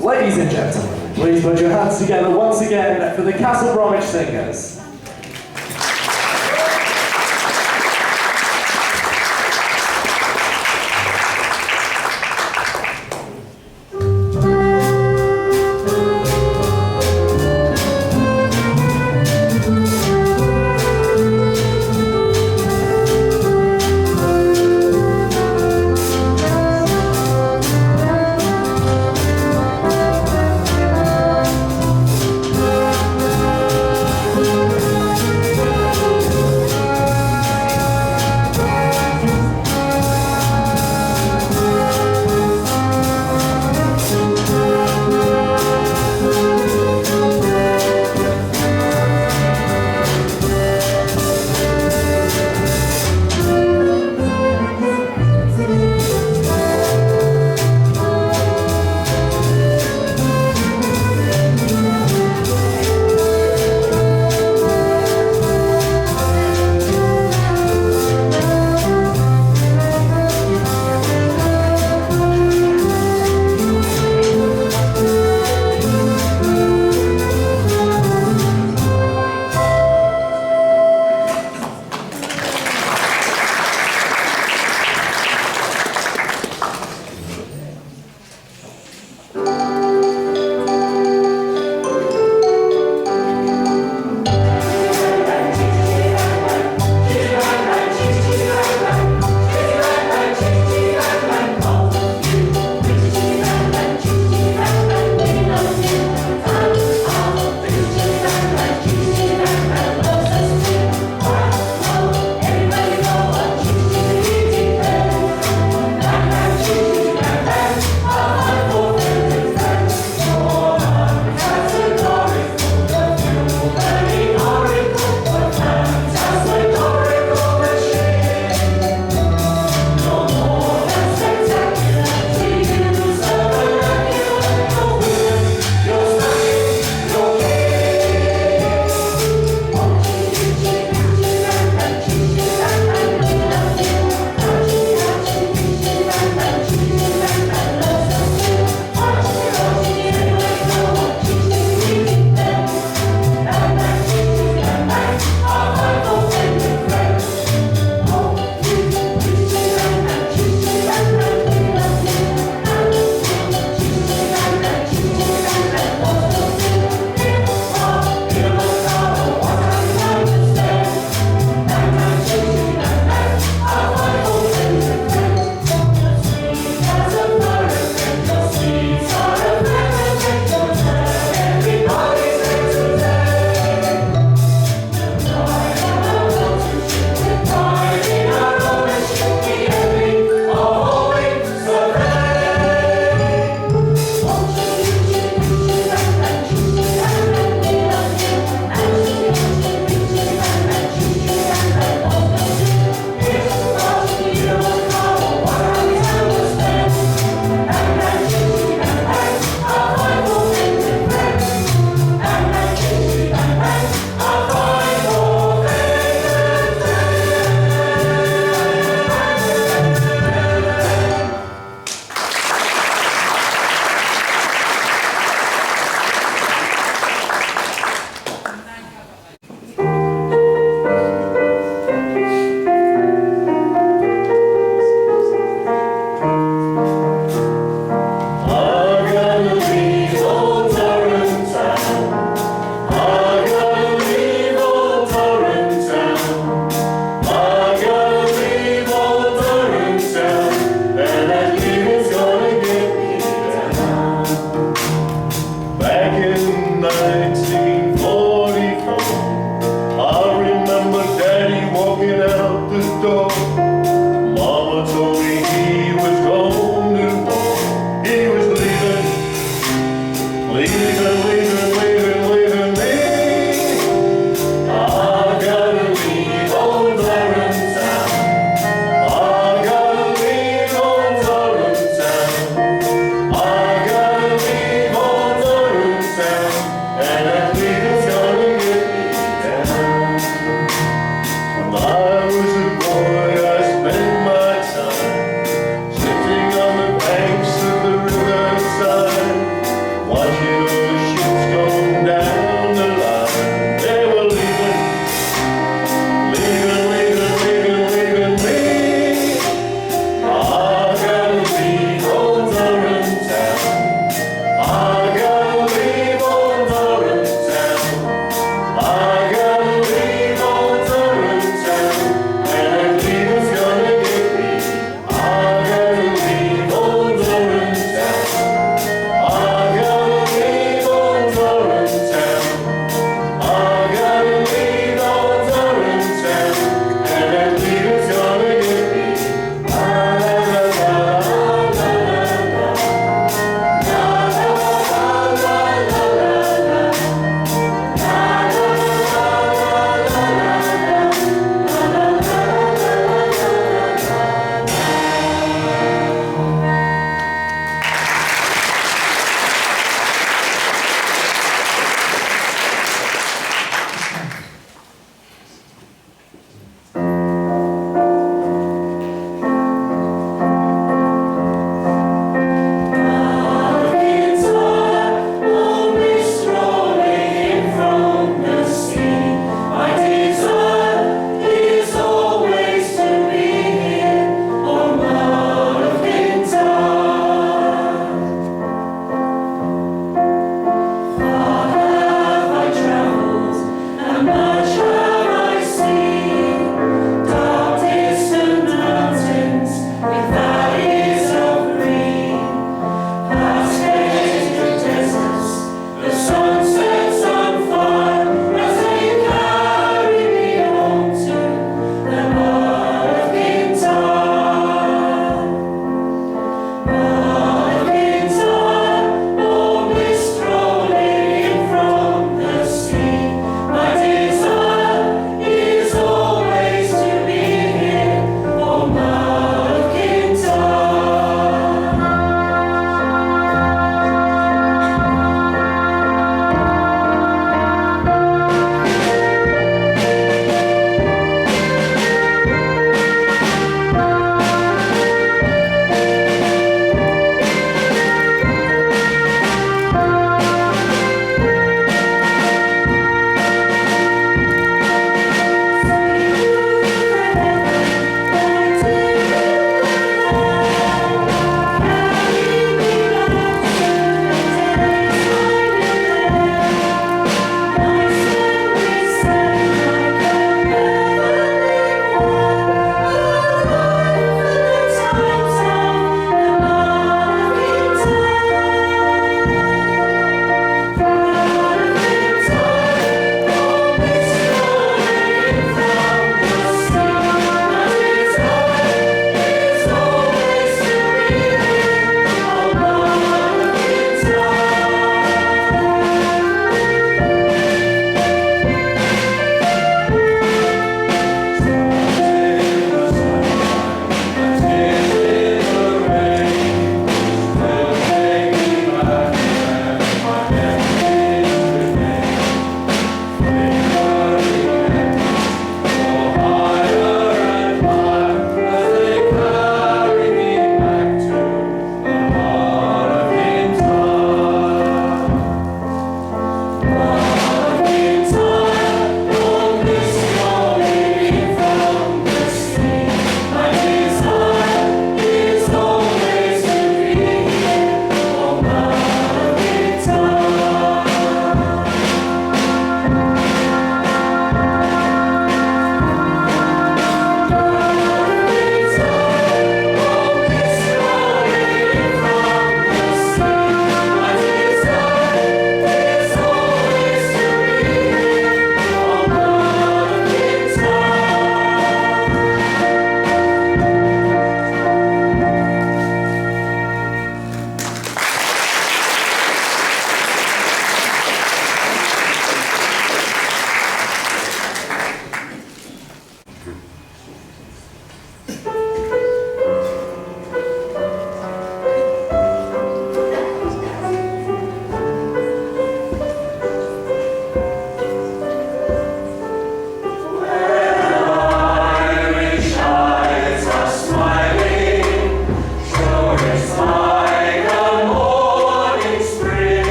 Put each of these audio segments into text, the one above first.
Ladies and gentlemen, please put your hands together once again for the Castle Bromwich Singers.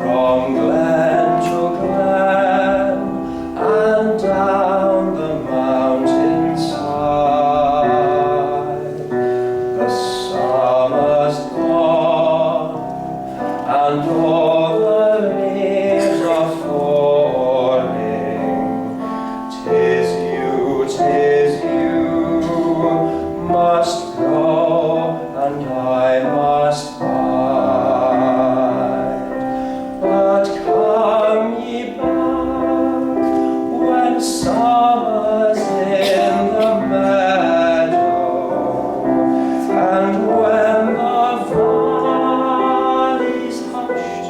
from glen to glen and down the mountainside. The summer's gone and all the leaves are falling. 'Tis you must go and I must bide. But come ye back when summer's in the meadow, and when the valley's hushed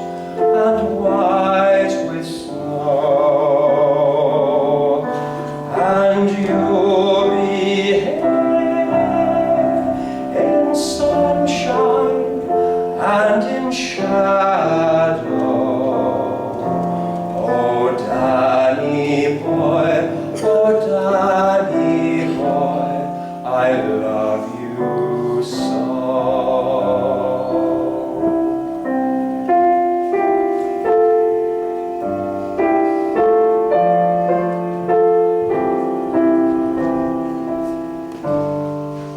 and white with snow, and you'll be here in sunshine and in shadow. Oh, Danny boy, I love you so.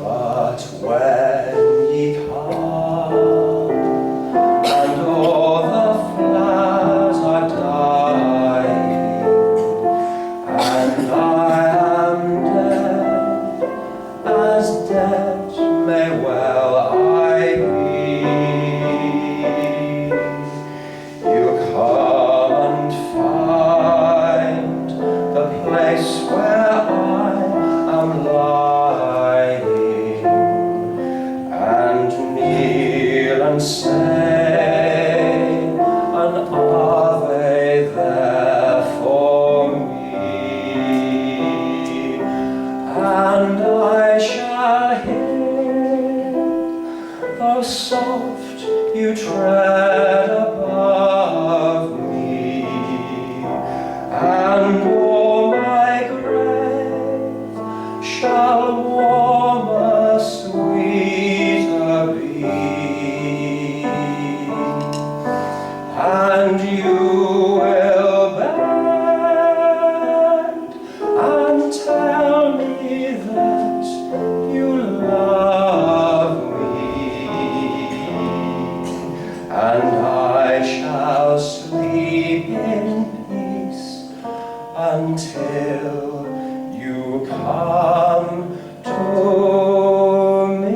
But when ye come and all the flowers are dying, and I am dead, as dead may well I be, you come and find the place where I am lying, and kneel and say, and are they there for me? And I shall hear, though soft you tread above me, and oh, my grave shall warmer, sweeter be, and you will bend and tell me that you love me, and I shall sleep in peace until you come to me.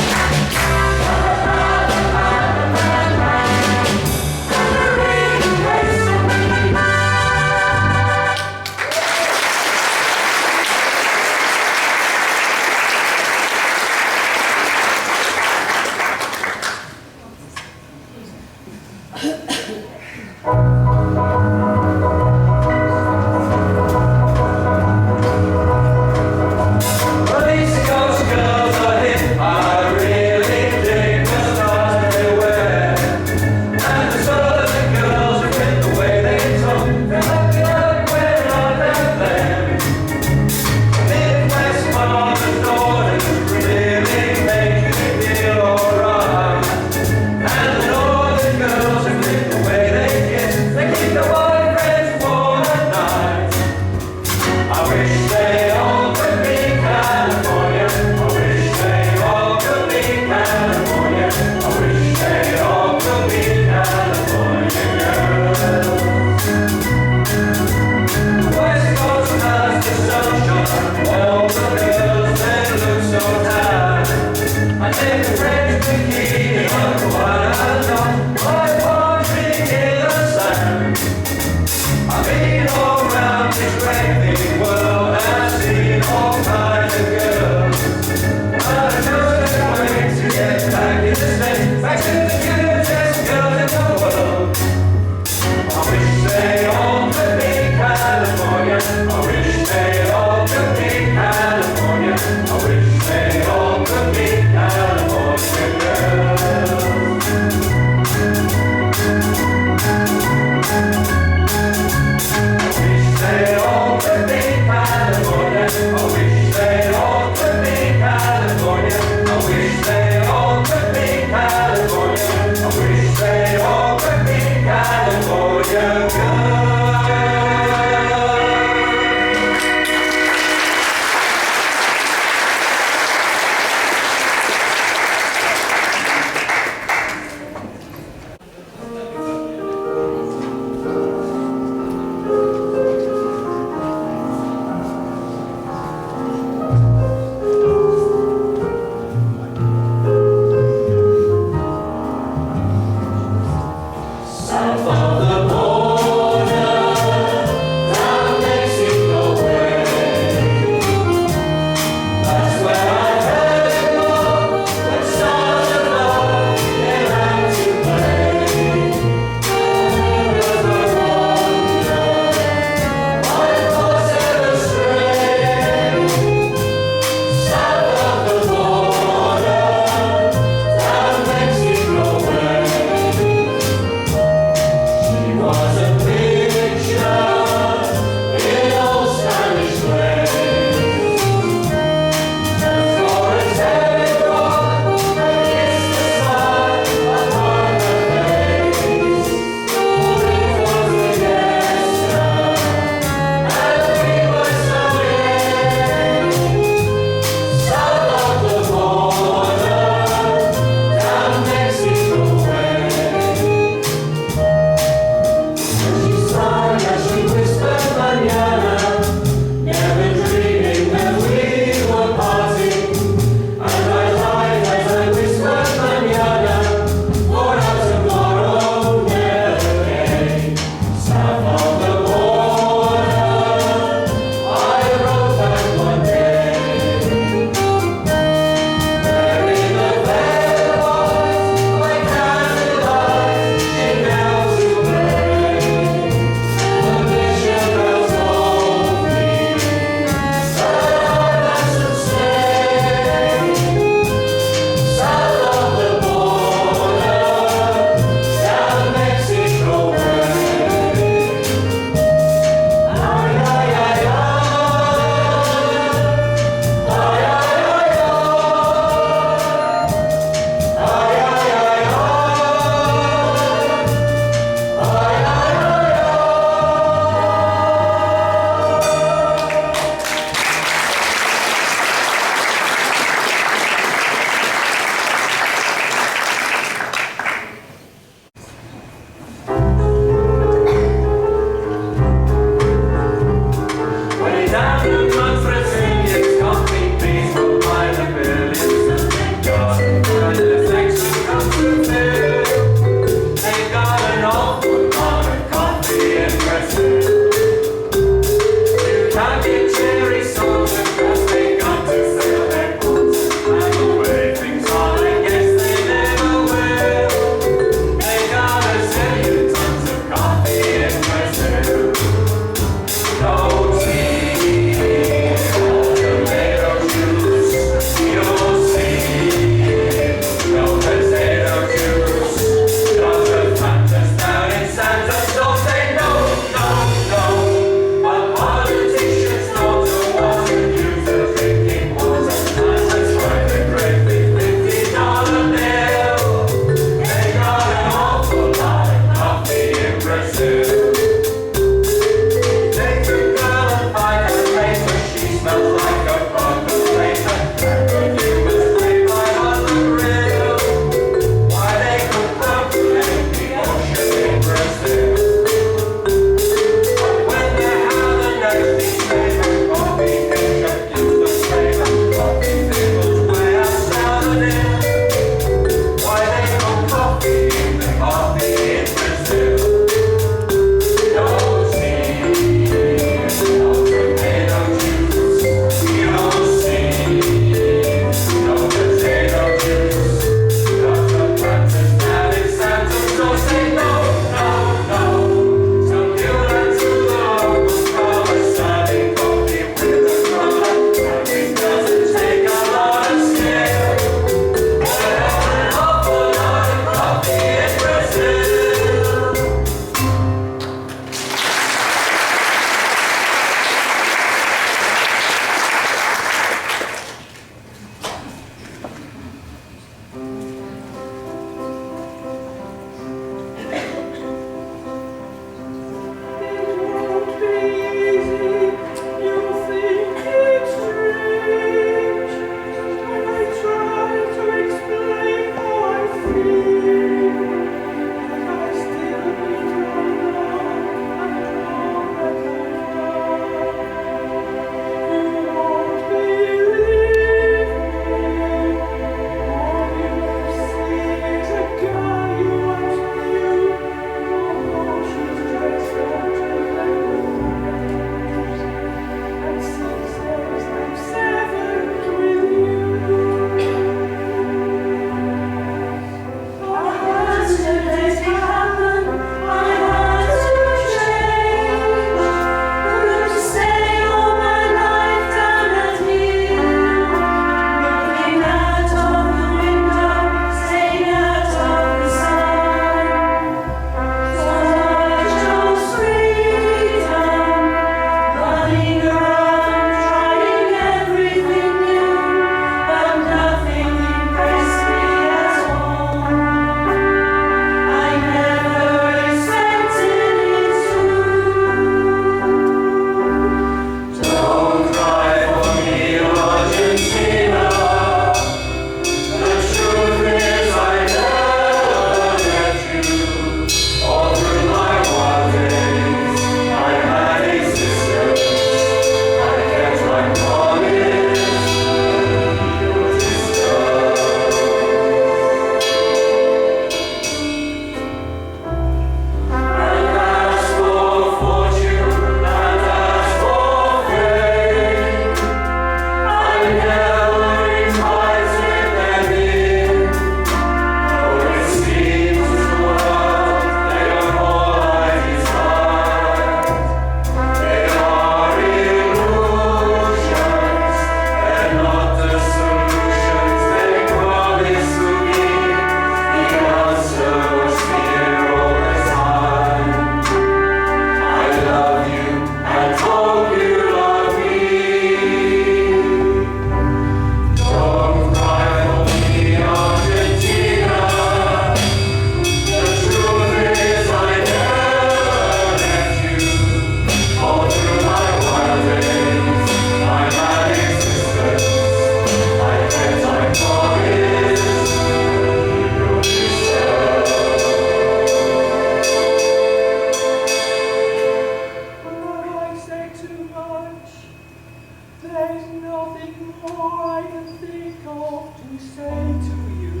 nothing more I can think of to say to you.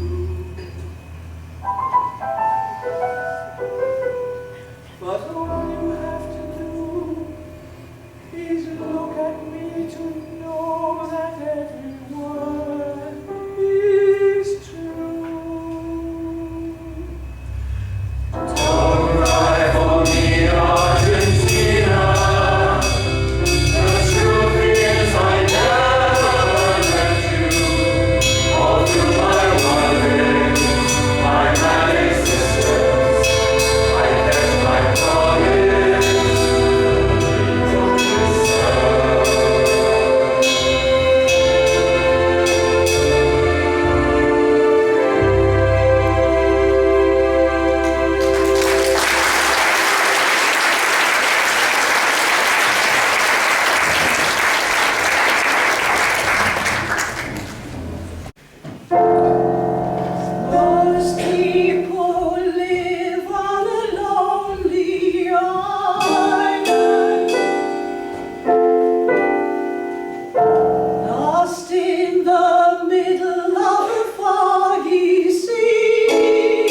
But all you have to do is look at me to know that every word is true. Don't cry for me, Argentina. The truth is I never met you. All through my wanderings, my mad existence, I kept my promise. Most people live on a lonely island, lost in the middle of a foggy sea.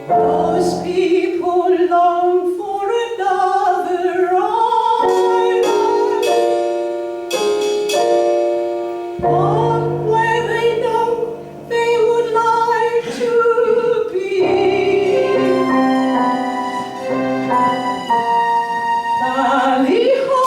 Most people long for another island, one where they know they would like to be. Tally-ho,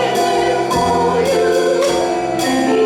waiting for you, many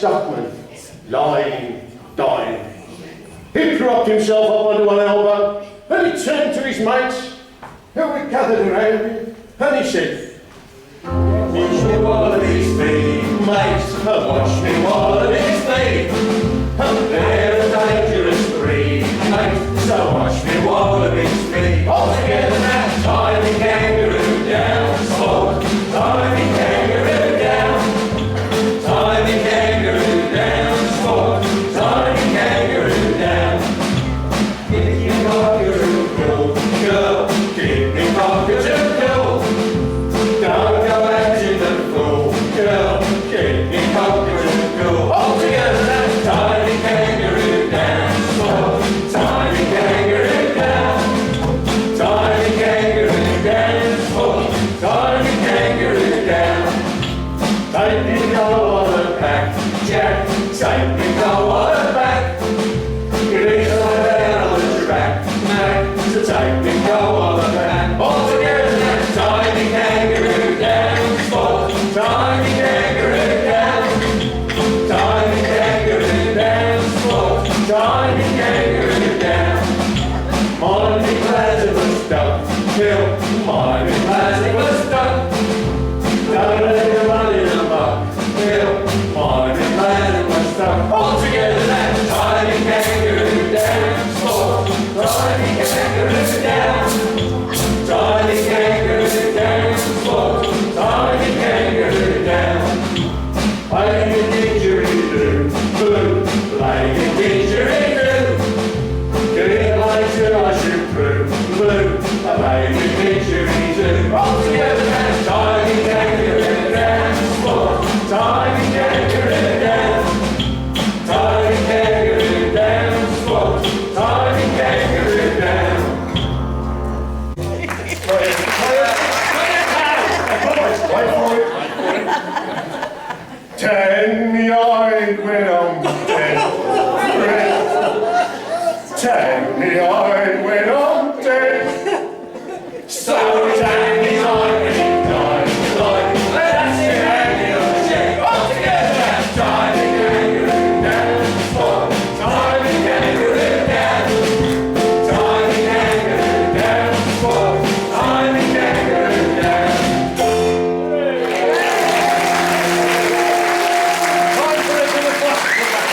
stuckman, lying, dying. He propped himself up onto one elbow, and he turned to his mates, who were gathered around him, and he said, "Watch me wallabies feed, mates, and watch me wallabies feed. And they're a dangerous breed, mate, so watch me wallabies feed. All together now, tiny kangaroo down, sport, tiny kangaroo down, tiny kangaroo down, sport, tiny kangaroo down. Kick me cockatoo, go, kick me cockatoo, go. Don't go acting the fool, girl, kick me cockatoo, go. All together now, tiny kangaroo down, sport, tiny kangaroo down, tiny kangaroo down, sport, tiny kangaroo down. Take me go on the back, Jack, take me go on the back. Get down on the track, Mac, so take me go on the back. All together now, tiny kangaroo down, sport, tiny kangaroo down, tiny kangaroo down, sport, tiny kangaroo down. Mighty Plastic was done, kill, mighty Plastic was done. Don't let it run in the muck, kill, mighty Plastic was done. All together now, tiny kangaroo down, sport, tiny kangaroo down, tiny kangaroo down, sport, tiny kangaroo down. Like a didgeridoo, boo, like a didgeridoo. Get it like your usher crew, boo, like a didgeridoo. All together now, tiny kangaroo down, sport, tiny kangaroo down, tiny kangaroo down, sport, tiny kangaroo down. Wait for it. Ten-eyed when I'm dead. Ten-eyed when I'm dead. So ten-eyed when you die, like let's get handy on the shake. All together now, tiny kangaroo down, sport, tiny kangaroo down, tiny kangaroo down, sport, tiny kangaroo down. Time for it to the classical back.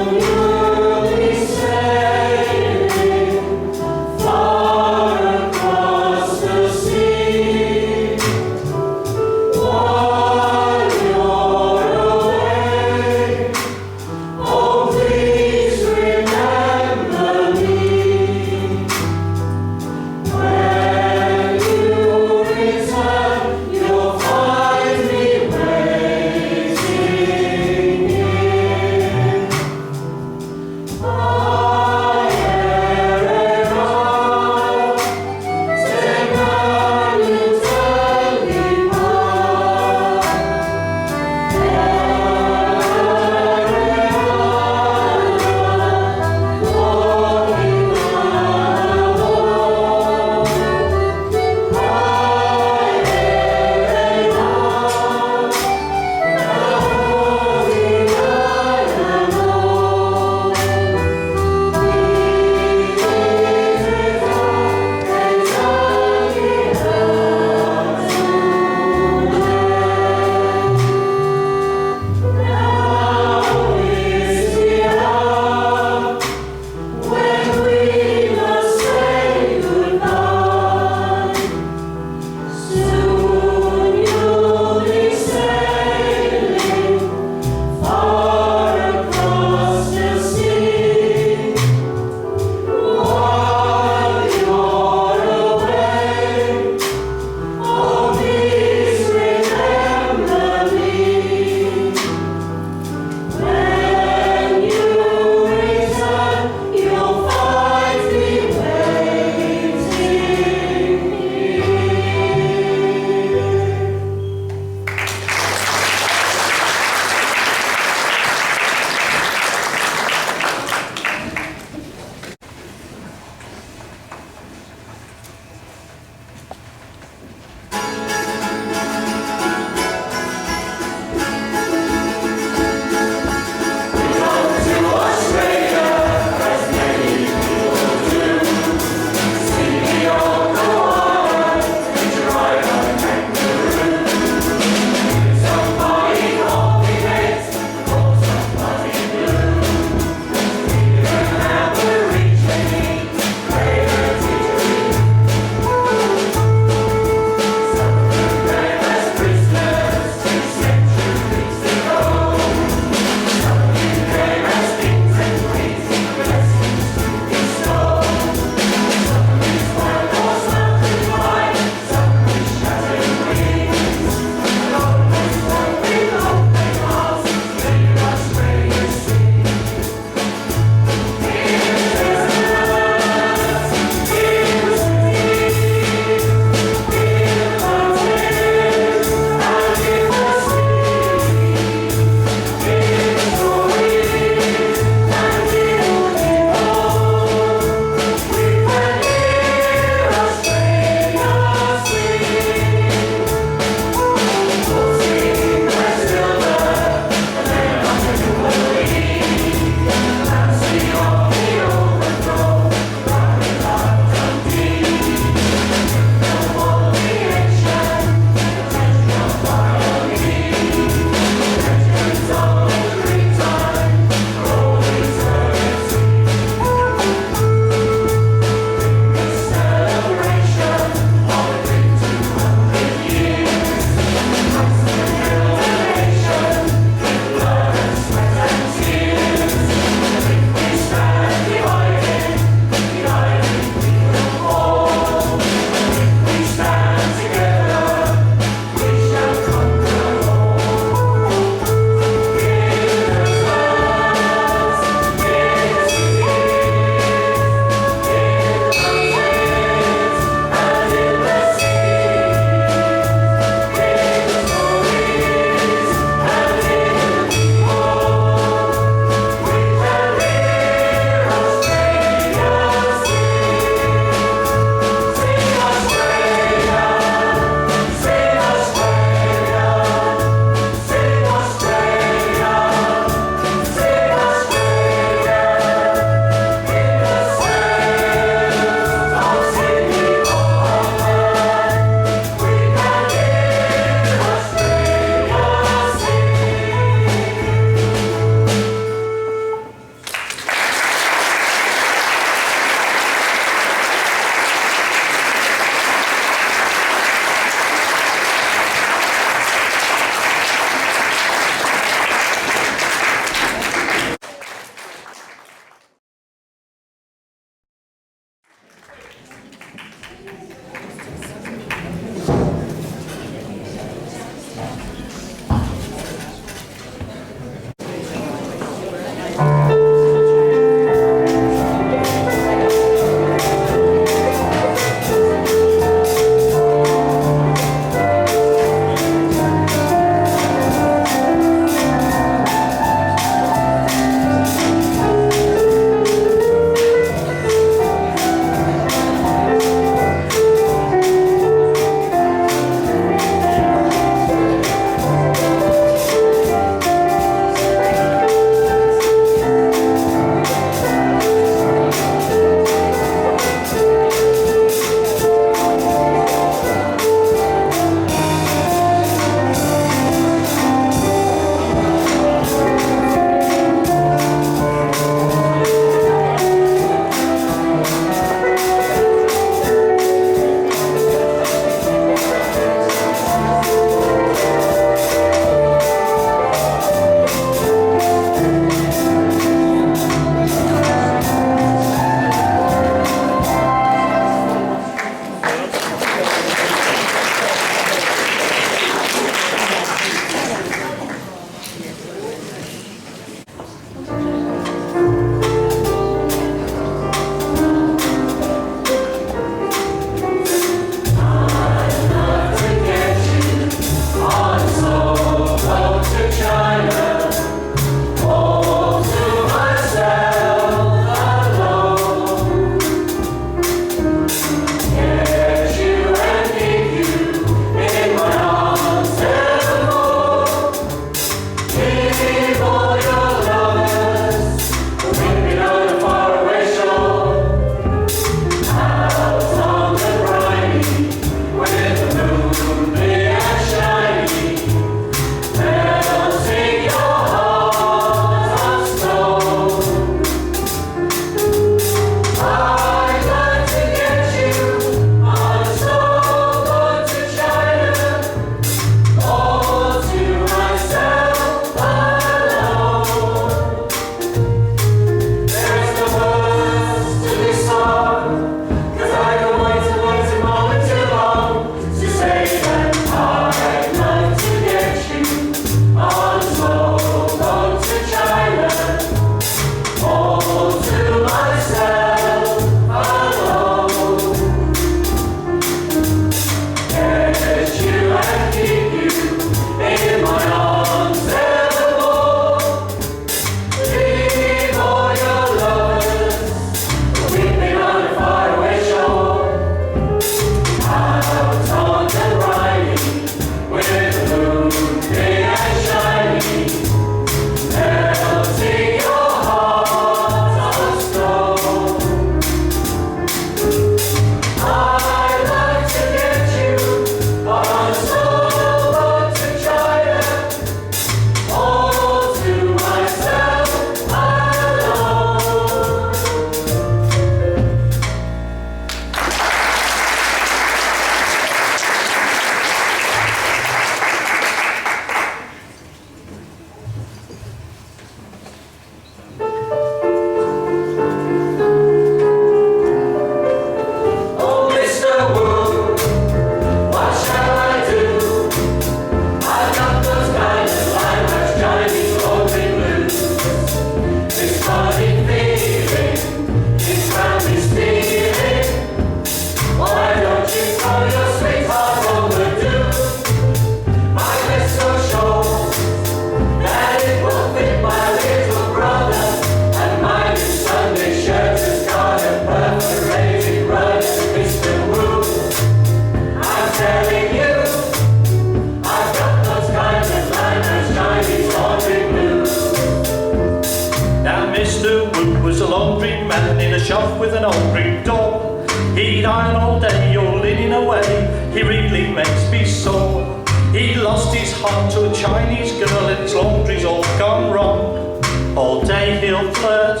hot to a Chinese girl and his laundry's all gone wrong. All day he'll flirt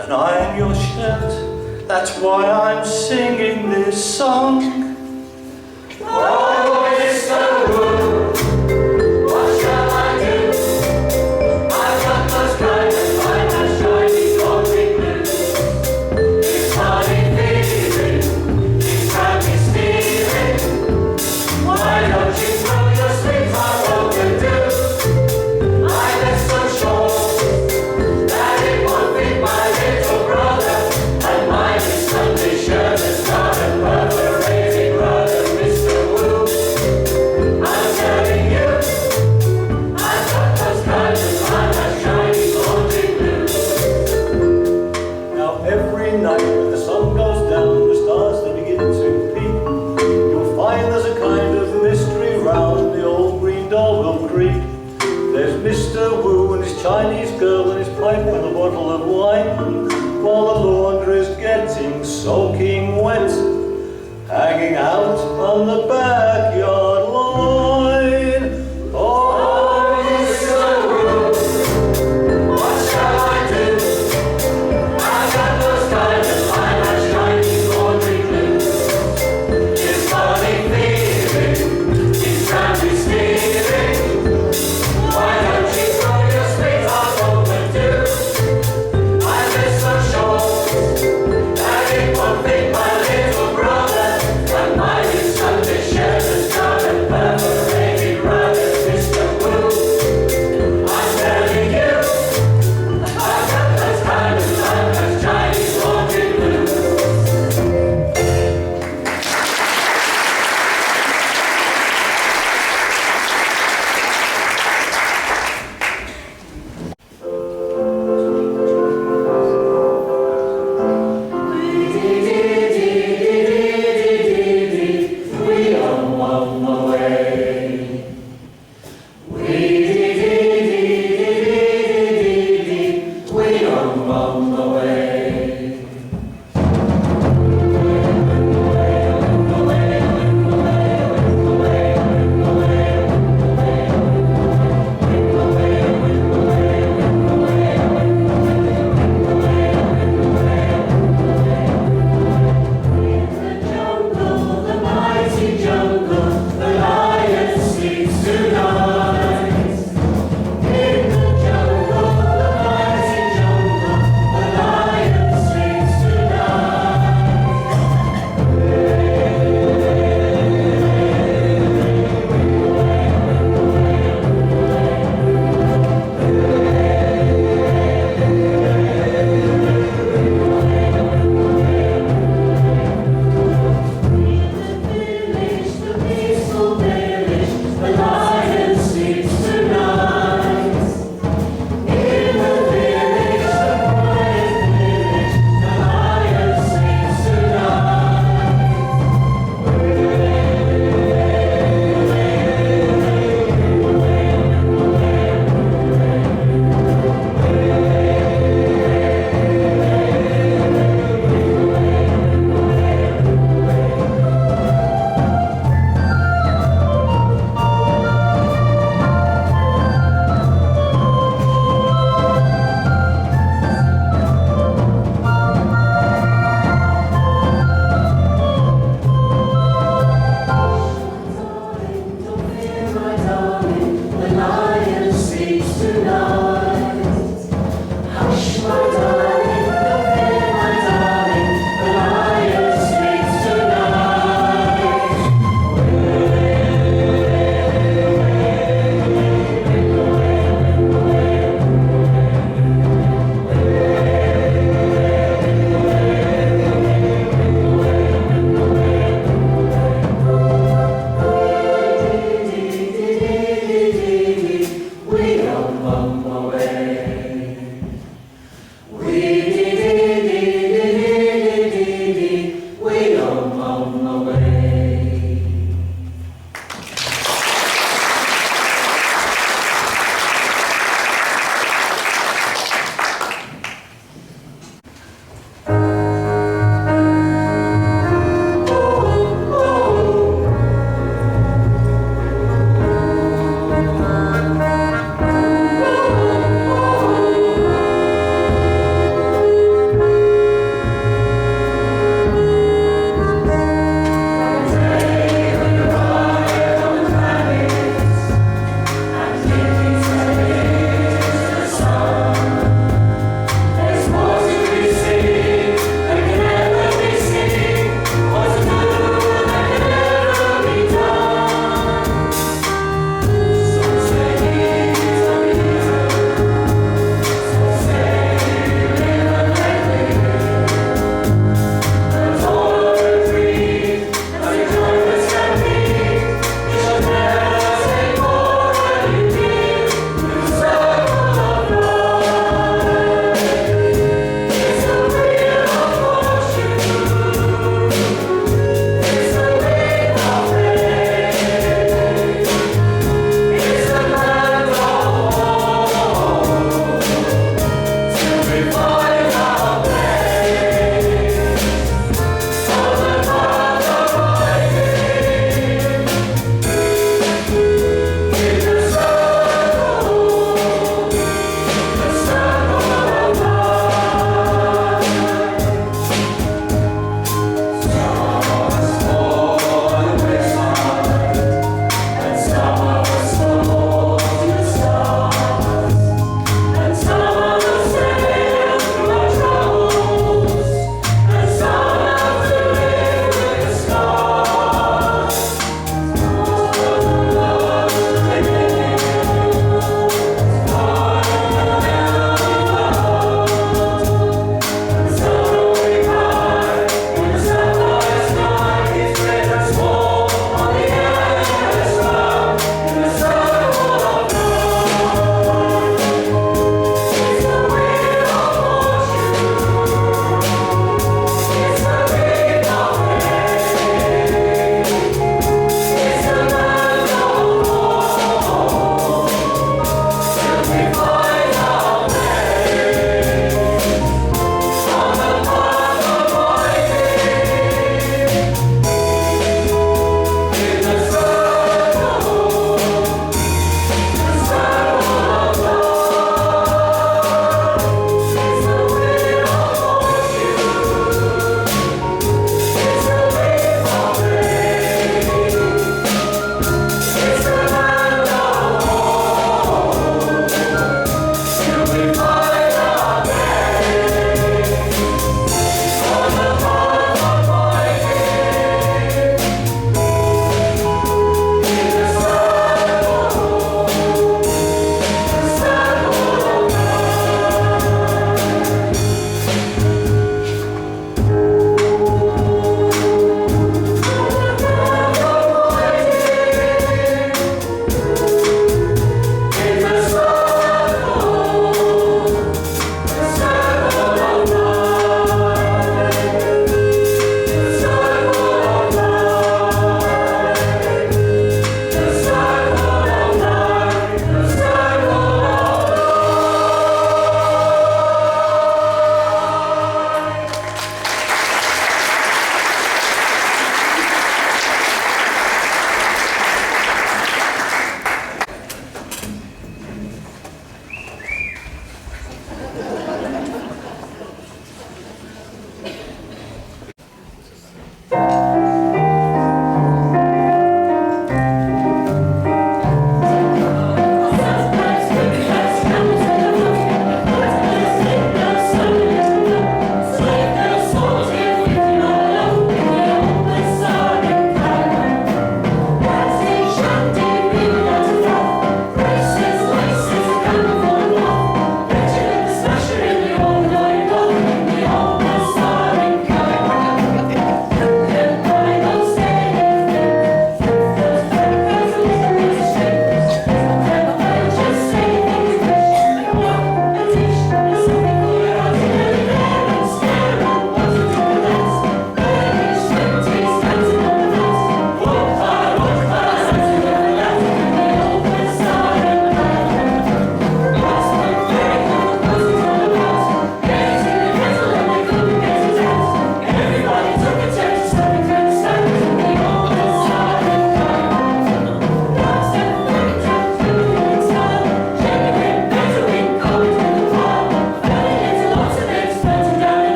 and iron your shirt. That's why I'm singing this song. Oh, Mr. Wu, what shall I do? I've got those diamonds, mine and shiny golden blue. His funny feeling, he's got me stealing. Why don't you throw your sweetheart overdue? I'm just so sure that it won't be my little brother, and my Sunday shirt is not a perforated rudder, Mr. Wu. I'm telling you, I've got those diamonds, I'm a shiny golden blue. Now every night when the sun goes down, the stars they begin to peep. You'll find there's a kind of mystery round the old green door will creep. There's Mr. Wu and his Chinese girl and his pipe with a bottle of wine, while the laundry's getting soaking wet, hanging out on the backyard line. Oh, Mr. Wu, what shall I do? I've got those diamonds, I'm a shiny golden blue. His funny feeling, he's trying to stealing. Why don't you throw your sweetheart overdue? I'm just so sure that it won't fit my little brother, and my Sunday shirt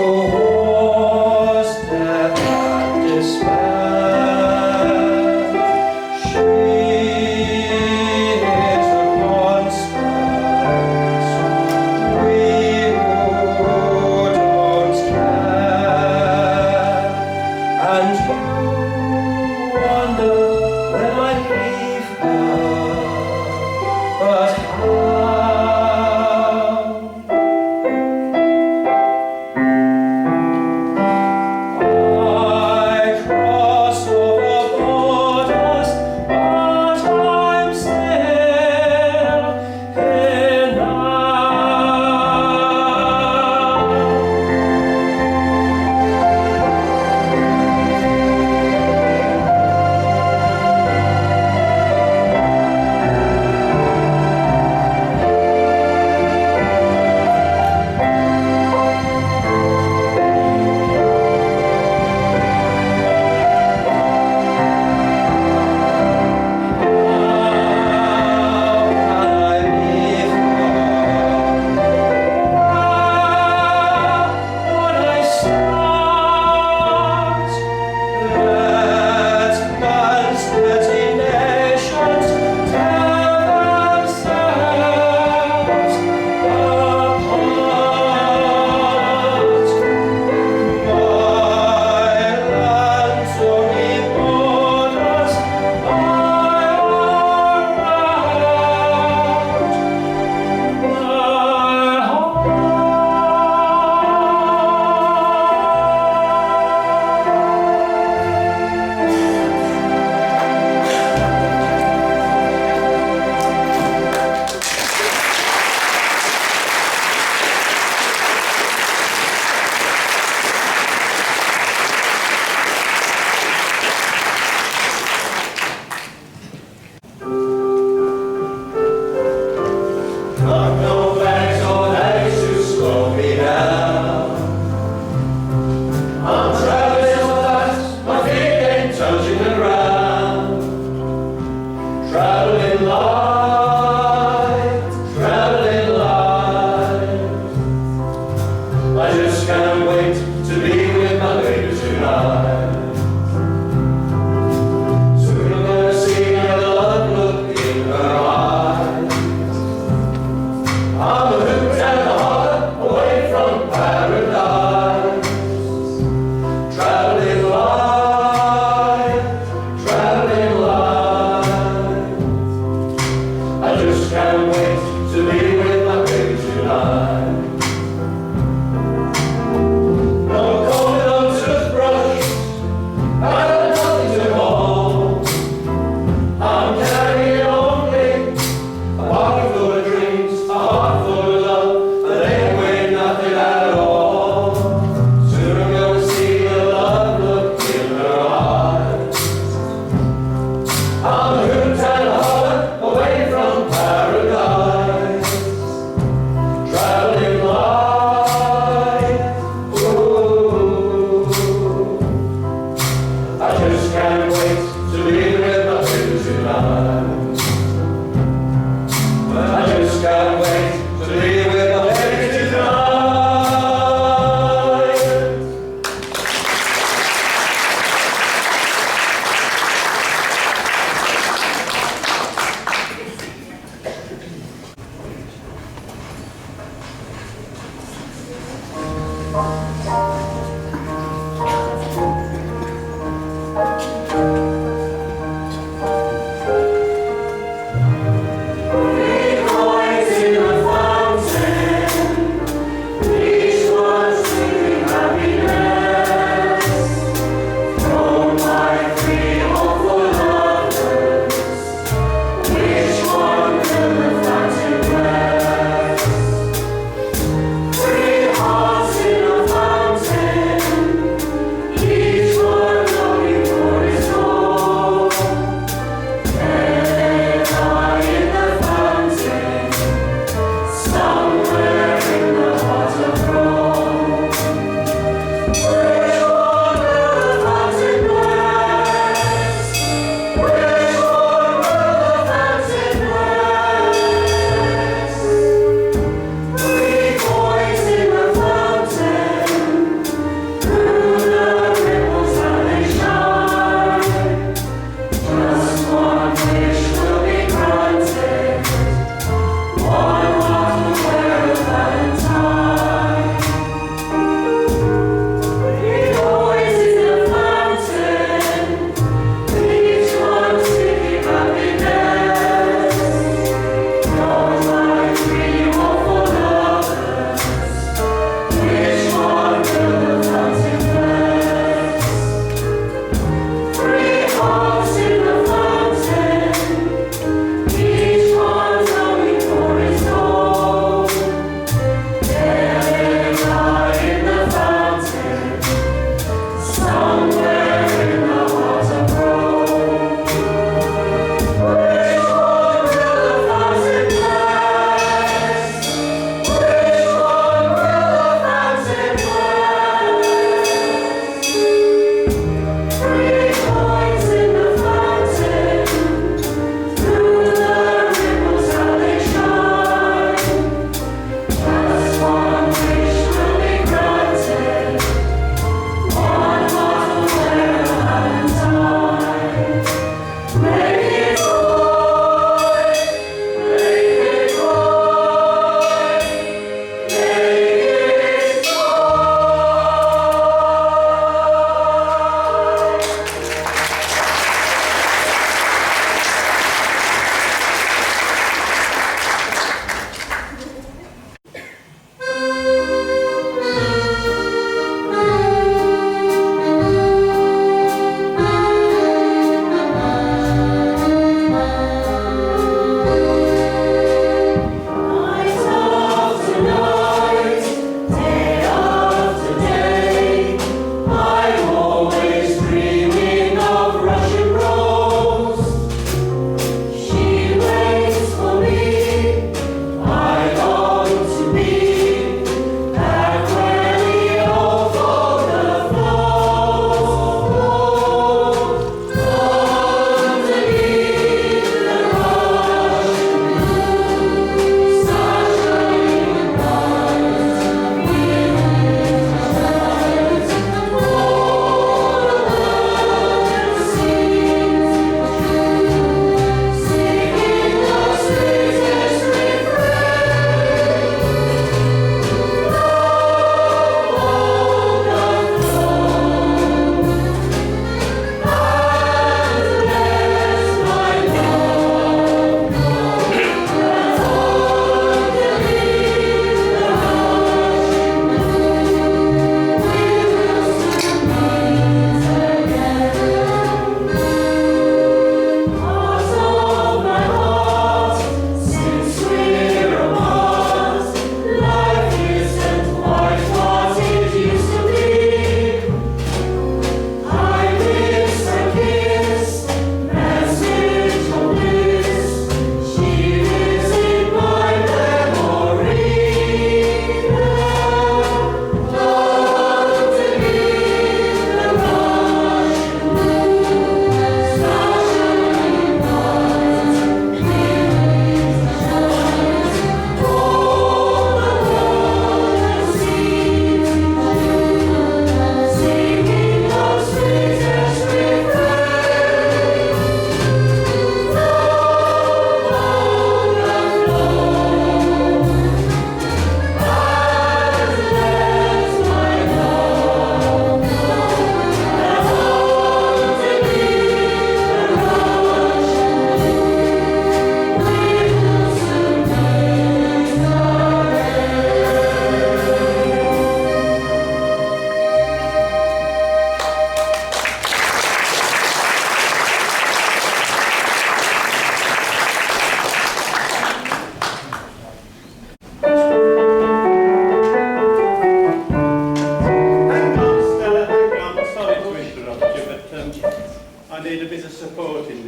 was death and despair. She is the constant. We who don't care. And you wonder when I leave her, but how? I cross over borders, but I'm still here Got no bags or legs to slow me down. I'm traveling so fast, my feet ain't touching the ground. Traveling light, traveling light. I just can't wait to be with my baby tonight. Soon I'm gonna see the love look in her eyes. I'm a hoot and a heart away from paradise. Traveling light, traveling light. I just can't wait to be with my baby tonight. No comb, no toothbrush, I got nothing to hold. I'm carrying only a pocket full of dreams, a heart full of love, but ain't weighed nothing at all. Soon I'm gonna see the love look in her eyes. I'm a hoot and a holler away from paradise. Traveling light, ooh. I just can't wait to be with my baby tonight. I just can't wait to be with my baby tonight. Boys in the fountain, each one singing happiness. Oh, my three hopeful lovers, which one will the fountain bless? Three hearts in a fountain.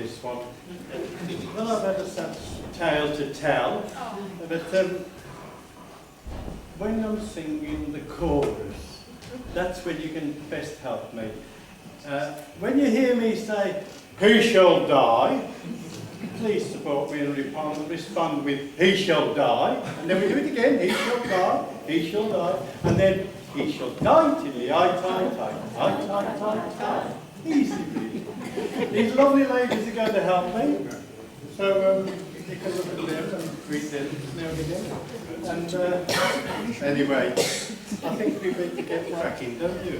this one. Well, I've had a sad tale to tell, but when I'm singing the chorus, that's when you can best help me. When you hear me say, "He shall die," please support me and respond with, "He shall die," and then we do it again, "He shall die, he shall die," and then, "He shall die till he I. Easy, please. These lovely ladies are going to help me, so you can look at them and greet them now and again. And anyway, I think we better get cracking, don't you?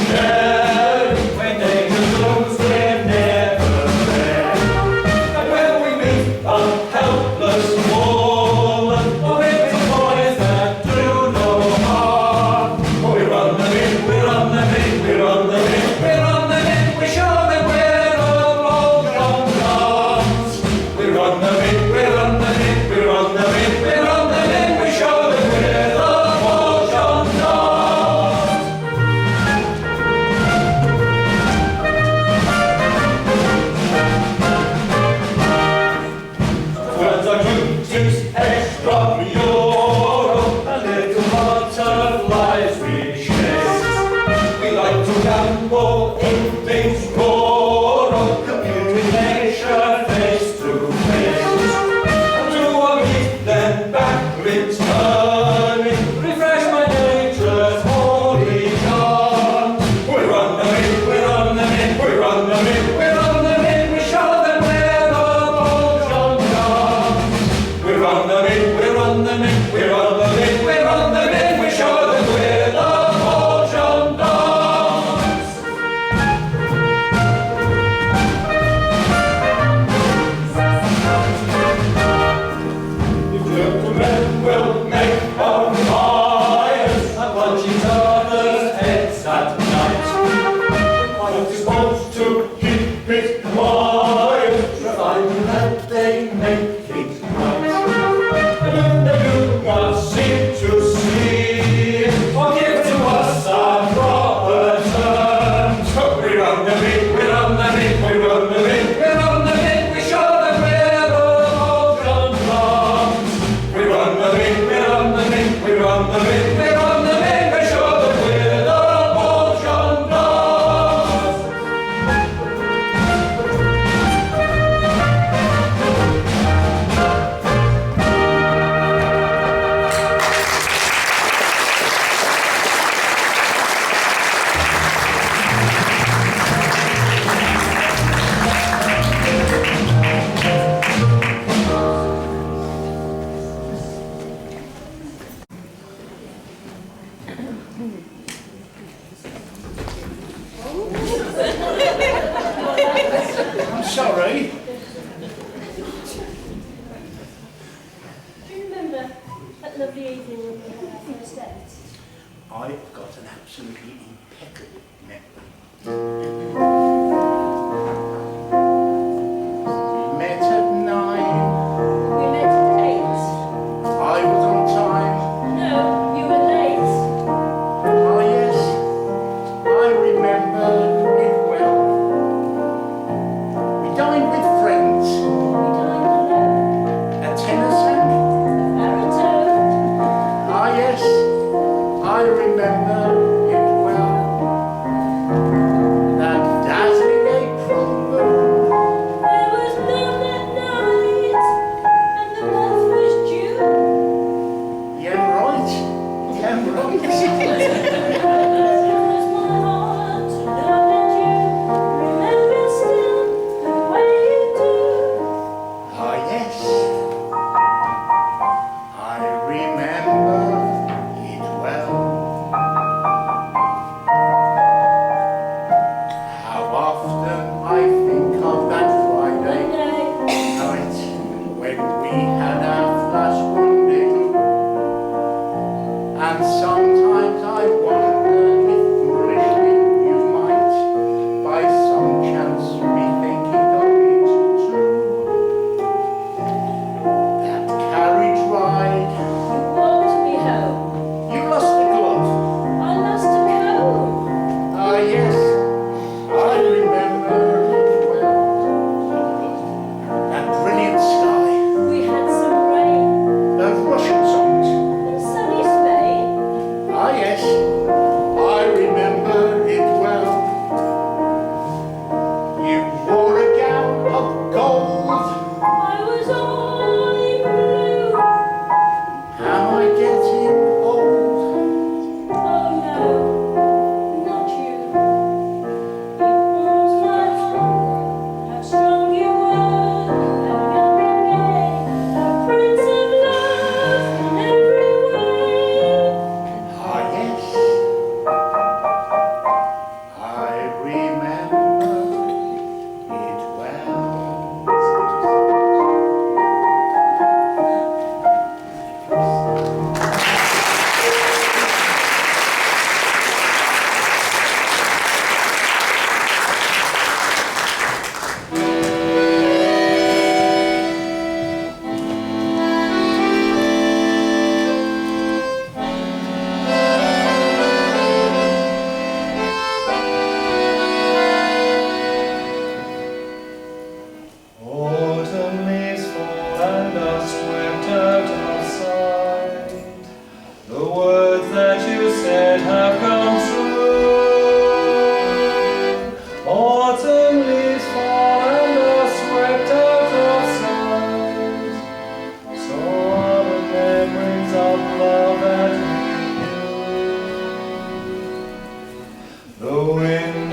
share. When danger looms, we're never there. And when we meet a helpless woman, or little boys that do no harm, we run them in, we run them in, we run them in, we run them in, we show them where the Long John comes. We run them in, we run them in, we run them in, we run them in, we show them where the Long John comes. Words are duties extramural, and little butterflies we chase. We like to gamble in things rural, communication face to face. Do a meet, then back returning, refresh my nature's holy dawn. We run them in, we run them in, we run them in, we run them in, we show them where the Long John comes. We run them in, we run them in, we run them in, we run them in, we show them where the Long John comes. The gentlemen will make bonfires and punch each other's heads at night. I'm supposed to keep it quiet, providing that they make it right. And if they do not seem to see or give to us our proper terms, we run them in, we run them in, we run them in, we run them in, we show them where the Long John comes. We run them in, we run them in, we run them in, we run them in, we show them where the Long John comes. I'm sorry. Do you remember that lovely evening when we had our first date? I've got an absolutely impeccable memory. We met at 9. We met at 8. I was on time. No, you were late. Oh yes, I remember it well. We dined with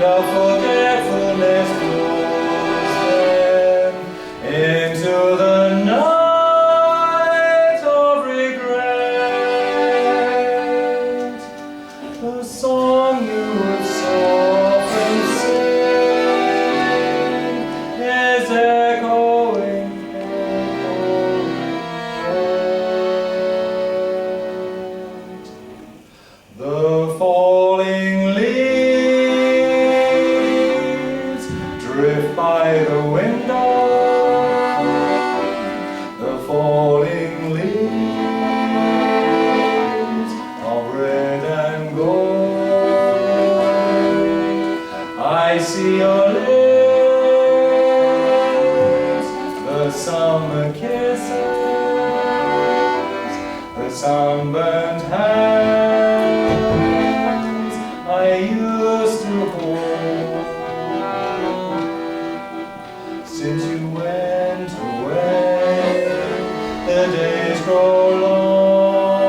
Now forgetfulness throws them into the night of regret. The song you would softly sing is echoing. The falling leaves drift by the window. The falling leaves of red and gold. I see your lips, the summer kisses, the sunburned hands I used to hold. Since you went away, the days grow long,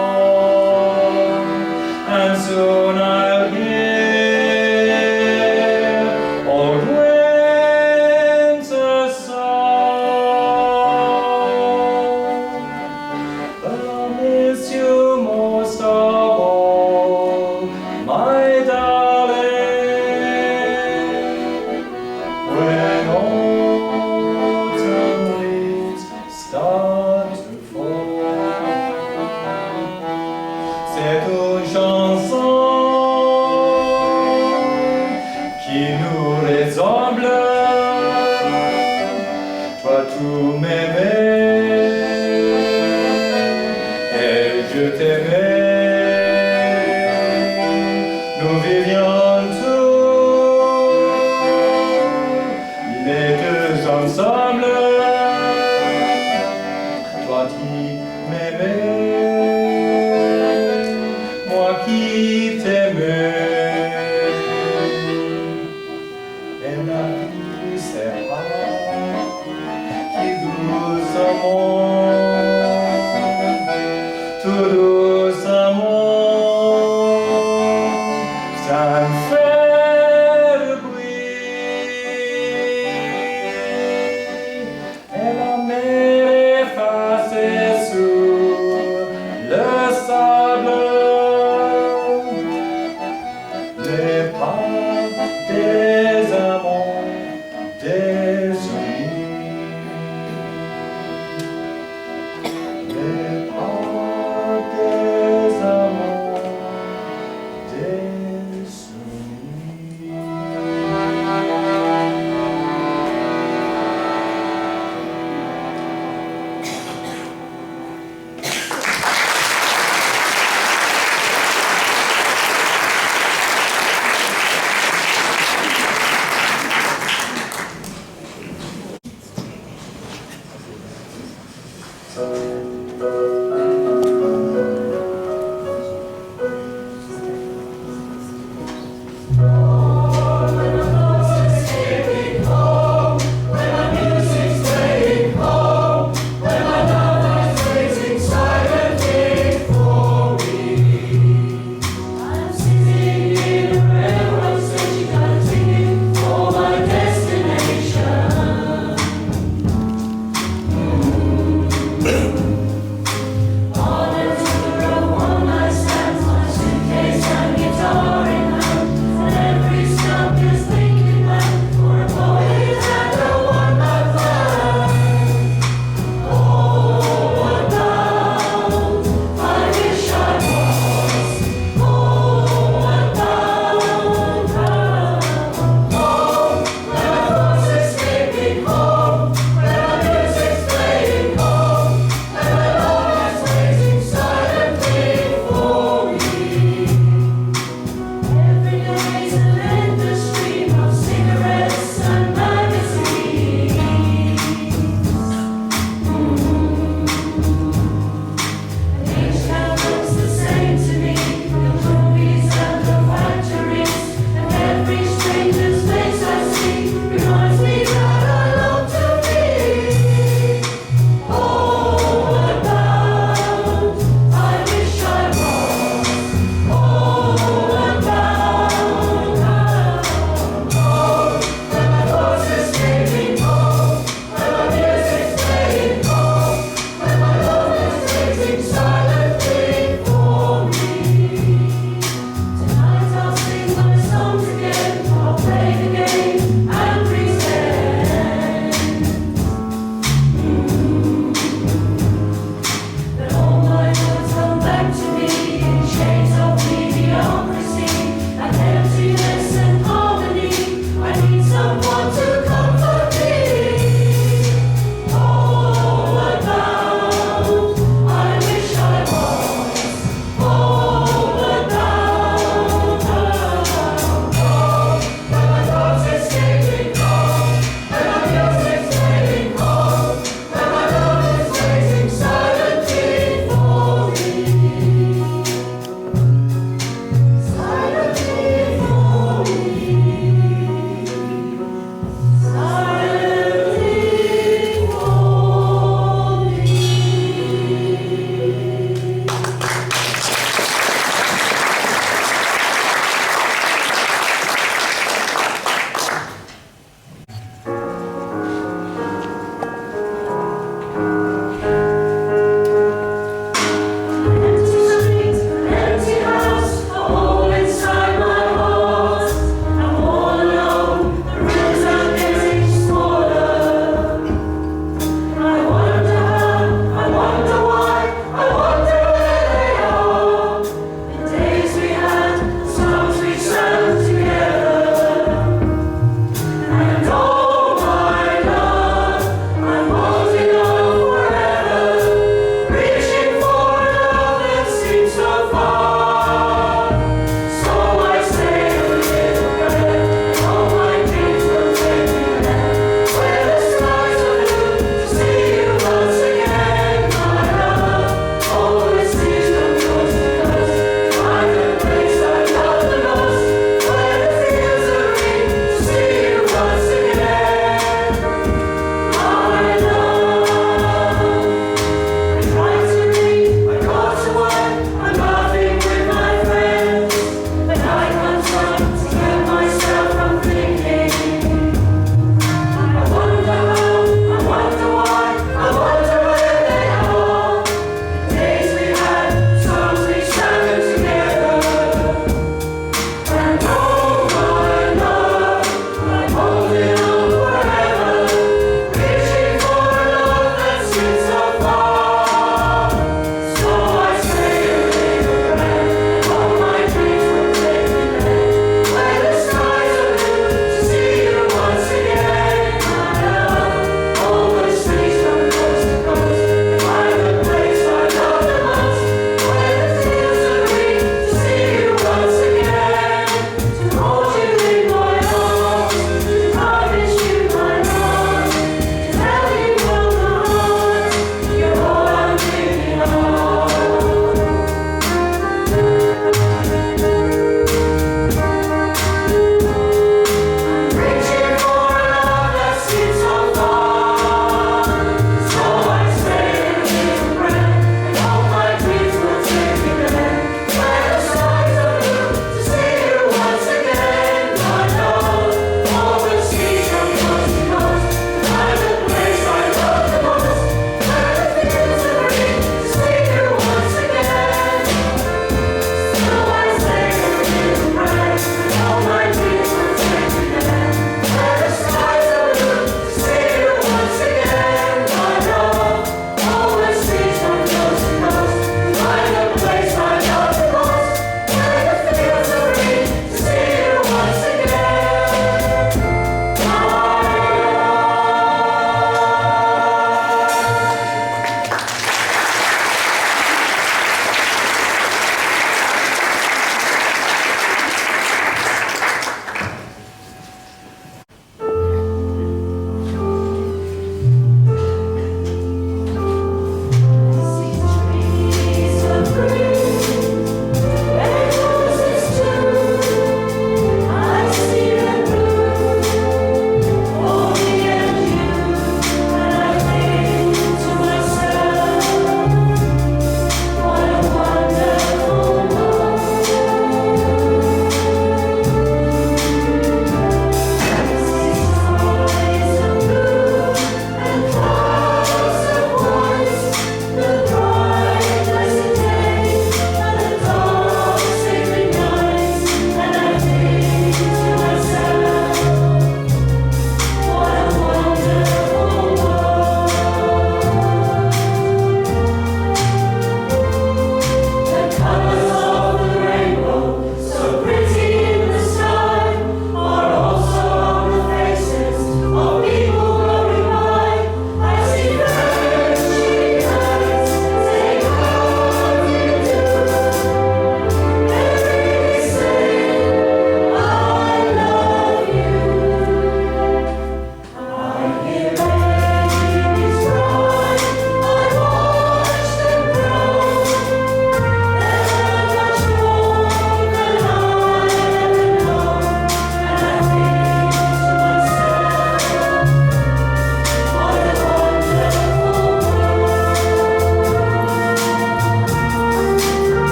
and soon I'll hear old winter's song. But I'll miss you most of all, my darling, when autumn leaves start to fall. C'est une chanson qui nous ressemble. Toi tu m'aimais et je t'aimais. Nous vivions tous les deux ensemble. Toi qui m'aimais, moi qui t'aimais. Et la vie sera qui nous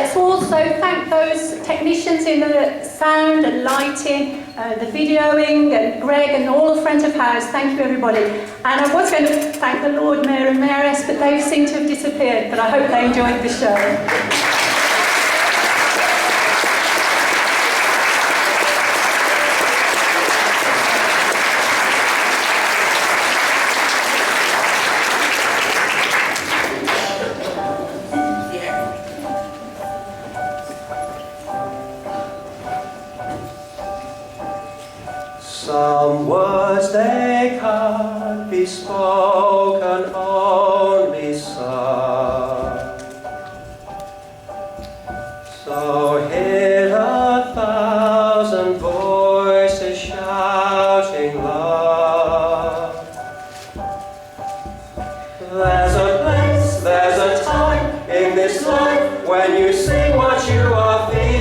let's also thank those technicians in the sound and lighting, the videoing, and Greg and all the front of house. Thank you, everybody. And I was going to thank the Lord Mayor and Mayoress, but they seem to have disappeared. But I hope they enjoyed the show. Some words they can't be spoken, only sung. So hear 1,000 voices shouting love. There's a place, there's a time in this life when you sing what you are feeling.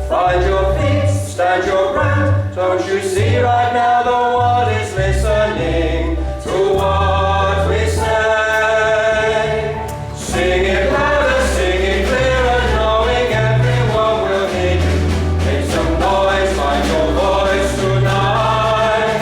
Find your feet, stand your ground. Don't you see right now the world is listening to what we say? Sing it louder, sing it clearer, knowing everyone will hear you. Make some noise, find your voice tonight.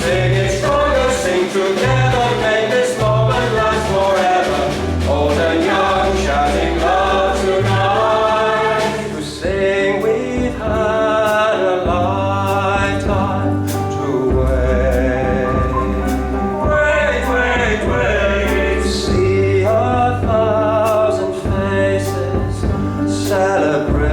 Sing it stronger, sing together, make this moment last forever. Old and young, shouting love tonight. To sing we've had a lifetime to wait. Wait, wait, wait. See 1,000 faces celebrate.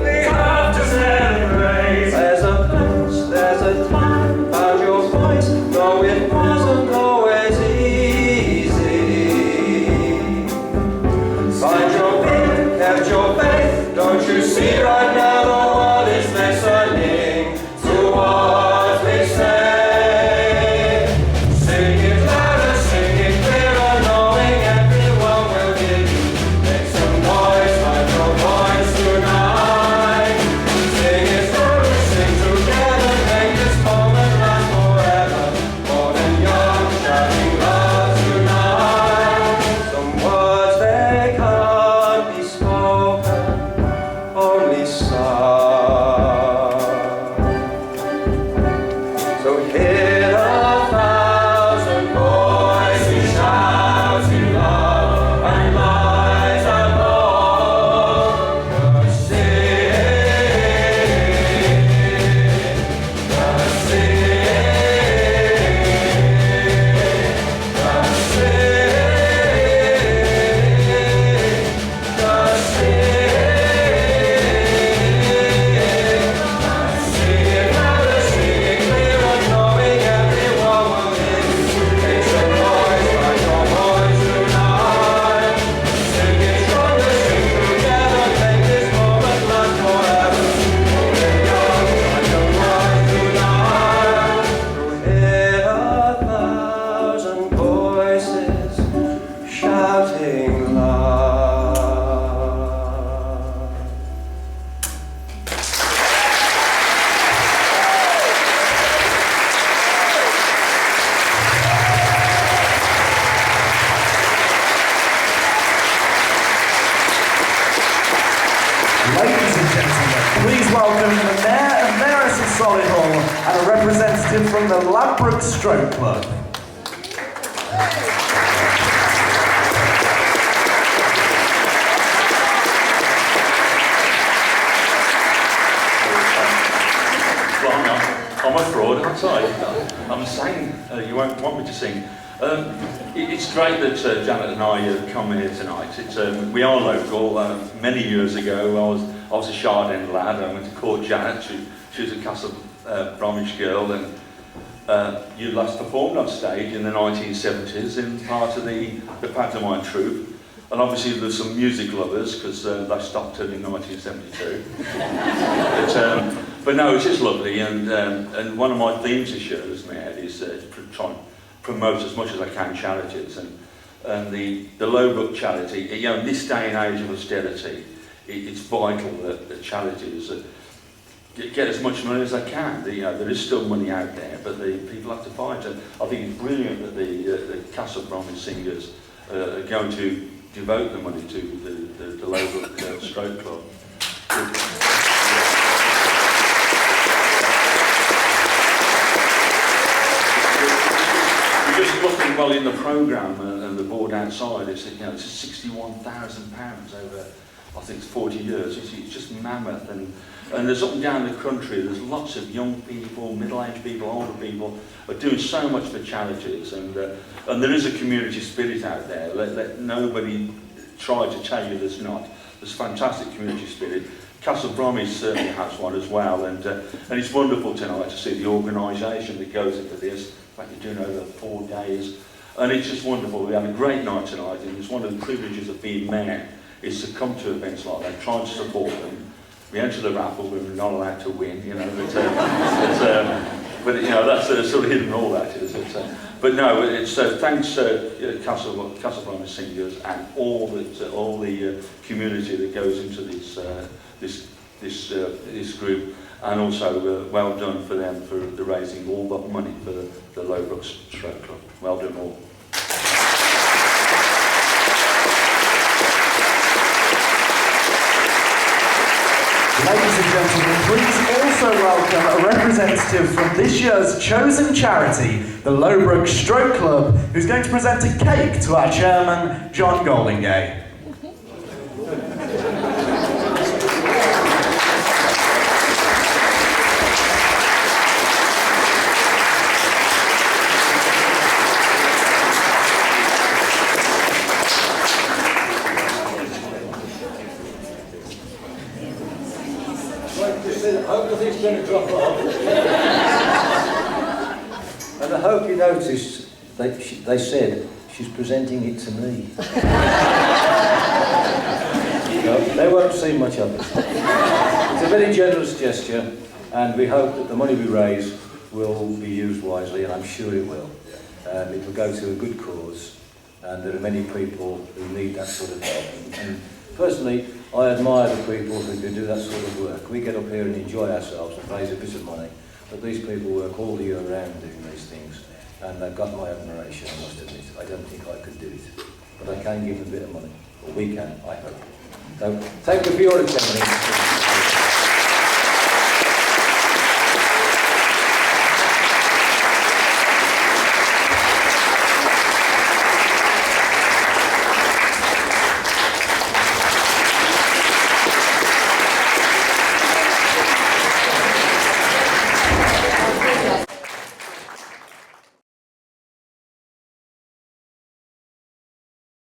We have to celebrate. There's a place, there's a time, found your voice, though it wasn't always easy. Find your beat, kept your faith, don't you see right now the world is listening to what we say? Sing it louder, sing it clearer, knowing everyone will hear you. Make some noise, find your voice tonight. Sing it louder, sing together, make this moment last forever. Old and young, shouting love tonight. Some words they can't be spoken, only sung. So hear 1,000 voices shouting love and light upon the sea. Shouting love. Ladies and gentlemen, please welcome the Mayor and Mayoress of Solihull and a representative from the Ladbroke Stroke Club. Well, I'm a fraud, aren't I? I'm saying you won't want me to sing. It's great that Janet and I come here tonight. We are local. Many years ago, I was a Chardin lad. I went to court Janet. She was a Castle Bromwich girl, and you last performed on stage in the 1970s in part of the pantomime troupe. And obviously there's some music lovers because they stopped it in 1972. But no, it's just lovely. And one of my themes this year, as Mayor, is to try and promote as much as I can charities. And the Low Book charity, you know, in this day and age of austerity, it's vital that charities get as much money as they can. There is still money out there, but the people have to find it. I think it's brilliant that the Castle Bromwich Singers are going to devote the money to the Lowbrook Stroke Club. We're just looking, well, in the programme and the board outside, it's, you know, it's £61,000 over, I think it's 40 years. It's just mammoth, and there's up and down the country, there's lots of young people, middle-aged people, older people are doing so much for charities, and there is a community spirit out there. Let nobody try to tell you there's not. There's fantastic community spirit. Castle Bromwich certainly has one as well, and it's wonderful tonight to see the organisation that goes into this. In fact, you're doing over 4 days, and it's just wonderful. We had a great night tonight, and it's one of the privileges of being mayor, is to come to events like that, try and support them. We enter the raffle, we're not allowed to win, you know, but you know, that's sort of hidden, all that is. But no, it's thanks Castle Bromwich Singers and all the community that goes into this group, and also well done for them for the raising all that money for the Lowbrook Stroke Club. Well done all. Ladies and gentlemen, please also welcome a representative from this year's chosen charity, the Lowbrook Stroke Club, who's going to present a cake to our chairman, John Goldingay. I hope nothing's going to drop off. And I hope you noticed they said she's presenting it to me. No, they won't see much of it. It's a very generous gesture, and we hope that the money we raise will be used wisely, and I'm sure it will. It will go to a good cause, and there are many people who need that sort of help. And personally, I admire the people who can do that sort of work. We get up here and enjoy ourselves and raise a bit of money, but these people work all year round doing these things, and they've got my admiration, I must admit. I don't think I could do it, but I can give them a bit of money, or we can, I hope. So, thank you for your attention.